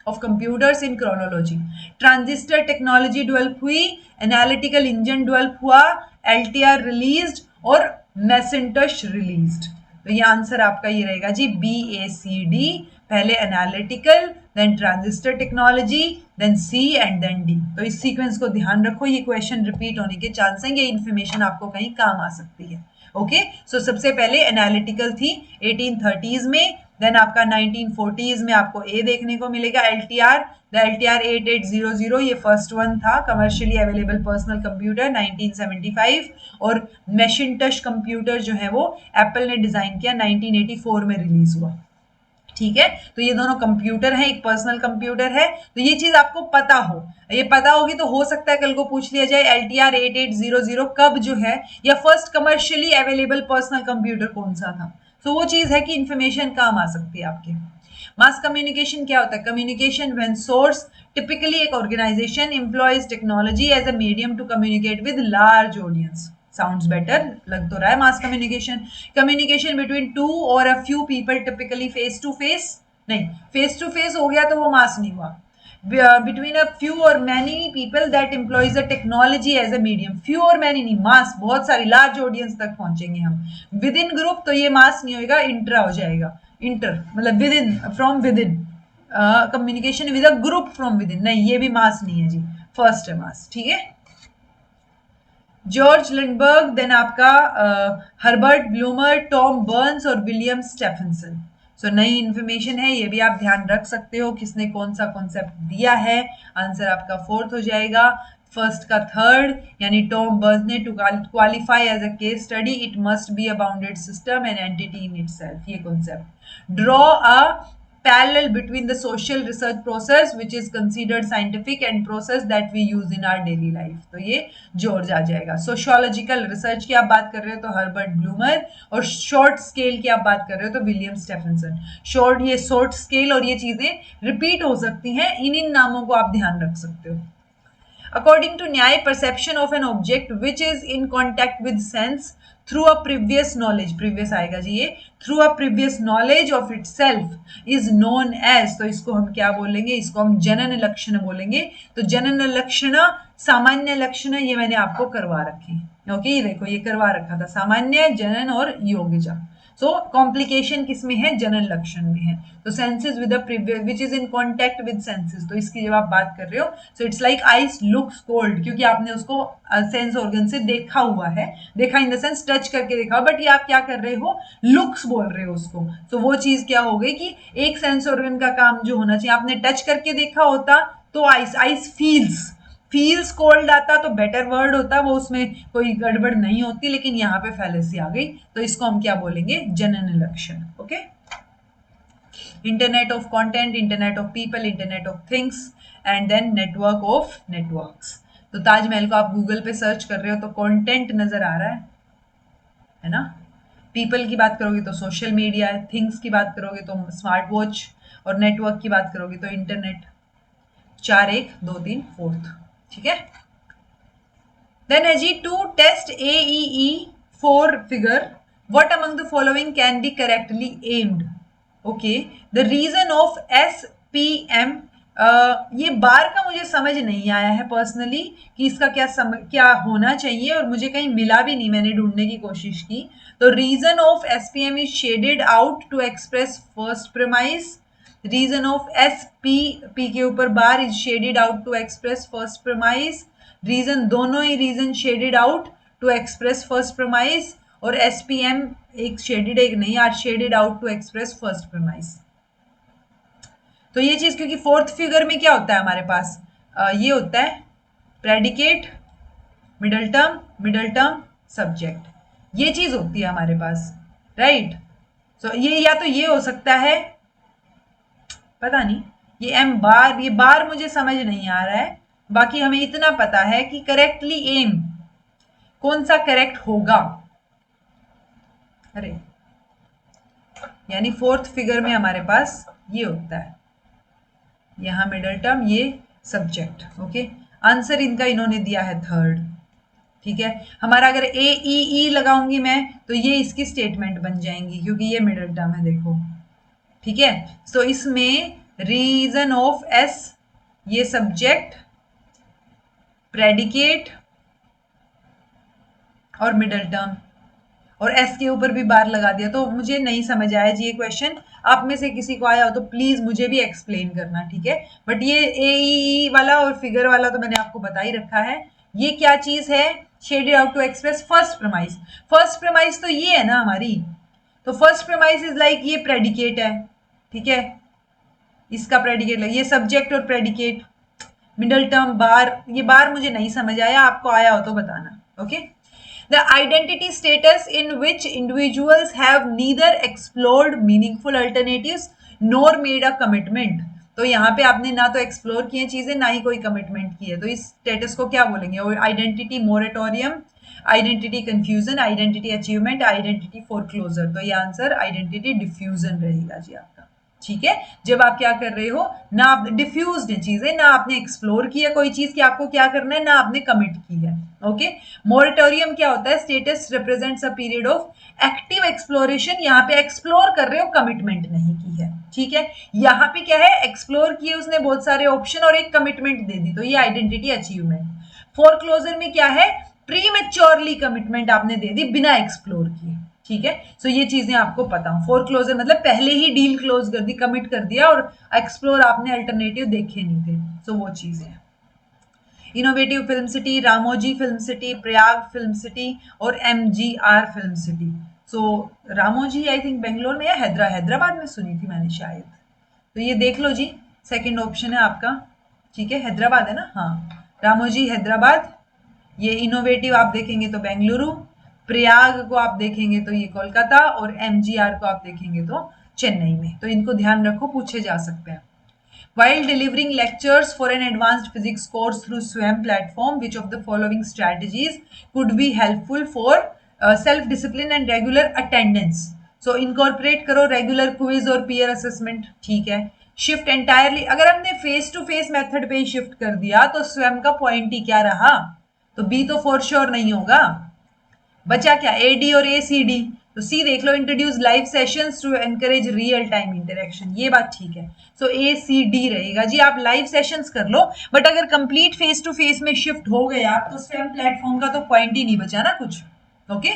of computers in chronology. Transistor technology develop हुई, एनालिटिकल इंजन डेवलप हुआ, LTR रिलीज्ड और मैसेंटोश रिलीज्ड। तो ये आंसर आपका ये रहेगा जी BACD, पहले analytical, then transistor technology, then C and then D। तो इस सीक्वेंस को ध्यान रखो, ये क्वेश्चन रिपीट होने के चांस हैं, ये इन्फॉर्मेशन आपको कहीं काम आ सकती है, ओके। सो सबसे पहले एनालिटिकल थी 1830s में, देन आपका 1940s में आपको A देखने को मिलेगा LTR, द LTR 8800, ये फर्स्ट वन था, कमर्शियली अवेलेबल पर्सनल कंप्यूटर 1975, और मैकिन्टोश कंप्यूटर जो है वो एप्पल ने डिजाइन किया 1984 में रिलीज हुआ, ठीक है। तो ये दोनों कंप्यूटर हैं, एक पर्सनल कंप्यूटर है, तो ये चीज आपको पता हो, ये पता होगी तो हो सकता है कल को पूछ लिया जाए LTR 8800 कब जो है, या first commercially available personal computer कौन सा था, तो वो चीज है कि इंफॉर्मेशन काम आ सकती है आपके। मास कम्युनिकेशन क्या होता है, कम्युनिकेशन व्हेन सोर्स, टिपिकली एक organisation employs technology as a medium to communicate with large audience. Sounds better, लग तो रहा है mass communication. Communication between two और a few people, typically face to face, नहीं फेस टू फेस हो गया तो वो मास नहीं हुआ, between a few or many people that employs a technology as a medium, few और many नहीं, मास बहुत सारी, लार्ज ऑडियंस तक पहुंचेंगे हम। विद इन ग्रुप तो ये मास नहीं होगा, इंट्रा हो जाएगा, इंटर मतलब with in, from with in, communication with a group from with in, नहीं ये भी मास नहीं है जी, फर्स्ट है मास, ठीक है। जॉर्ज लिंडबर्ग, देन आपका हर्बर्ट ब्लूमर, टॉम बर्न्स और विलियम स्टेफेंसन। सो नई इंफॉर्मेशन है, ये भी आप ध्यान रख सकते हो किसने कौन सा कॉन्सेप्ट दिया है, आंसर आपका 4th हो जाएगा, फर्स्ट का 3rd, यानी टॉम बर्न्स ने, to qualify as a case study it must be a bounded system and entity in itself, ये concept. Draw a parallel between the social research process which is considered scientific and process that we use in our daily life. तो ये George आ जाएगा. Sociological research की आप बात कर रहे हो तो हर्बर्ट ब्लूमर, और शॉर्ट स्केल की आप बात कर रहे हो तो विलियम स्टेफनसन. ये शॉर्ट स्केल और ये चीजें रिपीट हो सकती हैं, इन नामों को आप ध्यान रख सकते हो. According to Nyay, perception of an object which is in contact with sense through a previous knowledge, previous आएगा जी ये, through a previous knowledge of itself is known as, तो इसको हम क्या बोलेंगे, इसको हम जनन लक्षण बोलेंगे. तो जनन लक्षण, सामान्य लक्षण ये मैंने आपको करवा रखे. ओके, ये देखो ये करवा रखा था, सामान्य, जनन और योग्यजा. सो कॉम्प्लिकेशन किसमें है, जनन लक्षण में है. तो senses with which is in contact with senses, तो इसकी जब आप बात कर रहे हो, so it's like ice looks cold, क्योंकि आपने उसको सेंस ऑर्गन से देखा हुआ है, देखा इन द सेंस टच करके देखा, बट ये आप क्या कर रहे हो, लुक्स बोल रहे हो उसको. तो वो चीज क्या हो गई कि एक सेंस ऑर्गन का काम जो होना चाहिए, आपने टच करके देखा होता तो आइस फील्स कोल्ड आता तो बेटर वर्ड होता, वो उसमें कोई गड़बड़ नहीं होती, लेकिन यहाँ पे फैलेसी आ गई, तो इसको हम क्या बोलेंगे, जनन लक्षण. Okay, internet of content, internet of people, internet of things, and then network of networks. तो ताजमहल को आप गूगल पे सर्च कर रहे हो तो कंटेंट नजर आ रहा है ना. पीपल की बात करोगे तो सोशल मीडिया है, थिंग्स की बात करोगे तो स्मार्ट वॉच, और नेटवर्क की बात करोगे तो इंटरनेट. 4 1 2 3 4th. ठीक है. Then है जी, to test AEE 4 figure, what among the following can be correctly aimed? Okay, the reason of SPM, ये बार का मुझे समझ नहीं आया है पर्सनली कि इसका क्या होना चाहिए, और मुझे कहीं मिला भी नहीं, मैंने ढूंढने की कोशिश की. तो region of SPM is shaded out to express first premise. Region of P के ऊपर bar is shaded out to express first premise. Region, दोनों ही region shaded out to express first premise, और SPM एक शेडेड एक नहीं, are shaded out to express first premise. तो ये चीज, क्योंकि फोर्थ फिगर में क्या होता है हमारे पास, ये होता है प्रेडिकेट, मिडल टर्म, सब्जेक्ट, ये चीज होती है हमारे पास, राइट. सो ये या तो ये हो सकता है, पता नहीं, ये एम बार, ये बार मुझे समझ नहीं आ रहा है. बाकी हमें इतना पता है कि करेक्टली एम कौन सा करेक्ट होगा, अरे यानी फोर्थ फिगर में हमारे पास ये होता है, यहां मिडल टर्म, ये सब्जेक्ट. ओके, आंसर इनका इन्होंने दिया है थर्ड. ठीक है, हमारा अगर AEE लगाऊंगी मैं तो ये इसकी स्टेटमेंट बन जाएंगी, क्योंकि ये मिडल टर्म है, देखो. ठीक है, तो इसमें रीजन ऑफ S, ये सब्जेक्ट, प्रेडिकेट और मिडल टर्म, और S के ऊपर भी बार लगा दिया. तो मुझे नहीं समझ आया जी ये क्वेश्चन. आप में से किसी को आया हो तो प्लीज मुझे भी एक्सप्लेन करना, ठीक है. बट ये AEE वाला और फिगर वाला तो मैंने आपको बता ही रखा है. ये क्या चीज है, shaded out to express first premise. First premise तो ये है ना हमारी, तो फर्स्ट प्रेमाइस इज लाइक ये प्रेडिकेट है, ठीक है, इसका प्रेडिकेट है, ये सब्जेक्ट और प्रेडिकेट, मिडल टर्म, बार. ये बार मुझे नहीं समझ आया, आपको आया हो तो बताना. Okay, the identity status in which individuals have neither explored meaningful alternatives nor made a commitment. तो यहाँ पे आपने ना तो एक्सप्लोर किए चीजें, ना ही कोई कमिटमेंट की है, तो इस स्टेटस को क्या बोलेंगे, और identity moratorium, identity confusion, identity achievement, identity foreclosure. तो ये आंसर आइडेंटिटी डिफ्यूजन रहेगा जी आपका. ठीक है, जब आप क्या कर रहे हो, ना आप डिफ्यूज्ड है चीजें, ना आपने एक्सप्लोर किया कोई चीज कि आपको क्या करना है, ना आपने कमिट की है. ओके, मोरेटोरियम क्या होता है, status represents a period of active exploration. यहाँ पे एक्सप्लोर कर रहे हो, कमिटमेंट नहीं की है. ठीक है, यहाँ पे क्या है, एक्सप्लोर किए उसने बहुत सारे ऑप्शन और एक कमिटमेंट दे दी, तो ये आइडेंटिटी अचीवमेंट. फोरक्लोजर में क्या है, प्रीमेच्योरली कमिटमेंट आपने दे दी बिना एक्सप्लोर किए. ठीक है, सो ये चीजें आपको पता हो. फोरक्लोजर मतलब पहले ही डील क्लोज कर दी, कमिट कर दिया, और एक्सप्लोर आपने अल्टरनेटिव देखे नहीं थे. सो वो चीजें हैं. Innovative film city, Ramoji film city, Prayag film city और MGR film city. So Ramoji I think Bangalore में या हैदराबाद में सुनी थी मैंने शायद. तो ये देख लो जी, सेकंड ऑप्शन है आपका. ठीक है, हैदराबाद है ना, हाँ, रामोजी हैदराबाद. ये इनोवेटिव आप देखेंगे तो बेंगलुरु, प्रयाग को आप देखेंगे तो ये कोलकाता, और MGR को आप देखेंगे तो चेन्नई में, तो इनको ध्यान रखो, पूछे जा सकते हैं. While delivering lectures for an advanced physics course through SWAYAM platform, which of the following strategies could be helpful for self-discipline and regular attendance? So incorporate करो regular quiz और peer assessment, ठीक है. Shift entirely, अगर हमने face to face method पे shift कर दिया तो स्वयं का point ही क्या रहा, तो B तो for sure नहीं होगा. बचा क्या, ए डी और ए सी डी. तो सी देख लो, introduce live sessions to encourage real time interaction, ये बात ठीक है. सो ए सी डी रहेगा जी. आप लाइव सेशंस कर लो, बट अगर कंप्लीट फेस टू फेस में शिफ्ट हो गए आप, तो स्वयं प्लेटफॉर्म का तो पॉइंट ही नहीं बचा ना कुछ. ओके.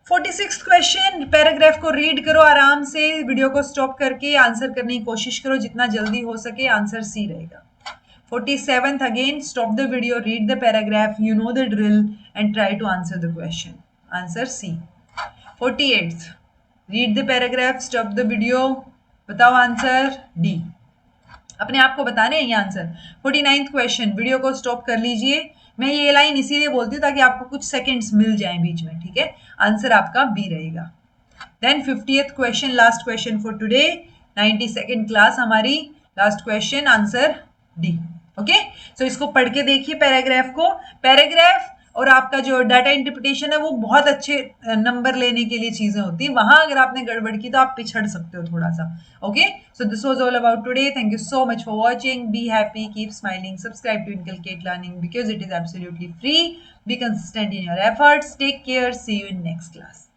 46 क्वेश्चन, पैराग्राफ को रीड करो आराम से, वीडियो को स्टॉप करके आंसर करने की कोशिश करो जितना जल्दी हो सके. आंसर सी रहेगा. 47th, again stop the video, read the paragraph, you know the drill and try to answer the question. Answer C. 48th, read the paragraph, stop the video, बताओ आंसर D. अपने आप को बताने हैं ये answer. 49th question, video को stop कर लीजिए. मैं ये लाइन इसीलिए बोलती हूँ ताकि आपको कुछ सेकंड्स मिल जाएं बीच में, ठीक है. आंसर आपका बी रहेगा. Then 50th question, last question for today, 92nd class हमारी. Last question, answer D. Okay. So इसको पढ़ के देखिए पैराग्राफ को. पैराग्राफ और आपका जो डाटा इंटरप्रिटेशन है वो बहुत अच्छे नंबर लेने के लिए चीजें होती हैं. वहां अगर आपने गड़बड़ की तो आप पिछड़ सकते हो थोड़ा सा. Okay. So this was all about today. Thank you so much for watching. Be happy, keep smiling, subscribe to inculcate learning because it is absolutely free. Be consistent in your efforts. Take care. See you in next class.